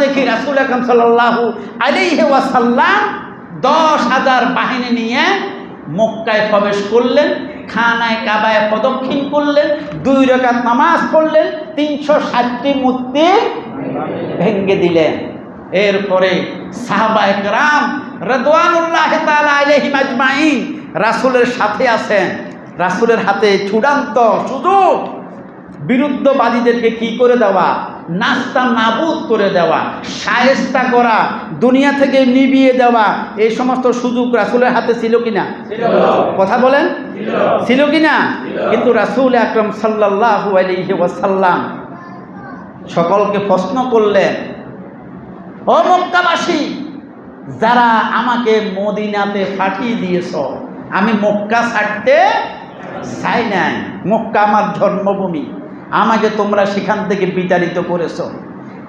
দেখি রাসূল আকরাম সাল্লাল্লাহু আলাইহি ওয়াসাল্লাম 10,000 বাহিনী নিয়ে মক্কায় প্রবেশ করলেন, খানায় কাবায় প্রদক্ষিণ করলেন, 2 রাকাত নামাজ পড়লেন, 360টি মূর্তি ভেঙে দিলেন। এরপরে সাহাবায়ে কেরাম রাদওয়ানুল্লাহি তাআলা আলাইহিম আজমাইন রাসূলের সাথে আছেন। রাসূলের হাতে চূড়ান্ত সুযোগ, বিরুদ্ধবাদীদেরকে কি করে দেওয়া, নাস্তা নাবুদ করে দেওয়া, শায়েস্তা করা, দুনিয়া থেকে নিভিয়ে দেওয়া, এই সমস্ত সুযোগ রাসূলের হাতে ছিল কিনা? কথা বলেন, ছিল কিনা? কিন্তু রাসূল আকরাম সাল্লাল্লাহু আলাইহি ওয়াসাল্লাম সকলকে প্রশ্ন করলেন, ও মক্কাবাসী, যারা আমাকে মদিনাতে পাঠিয়ে দিয়েছ, আমি মক্কা ছাড়তে চাই নাই। মক্কা আমার জন্মভূমি, আমাকে তোমরা সেখান থেকে বিতাড়িত করেছ।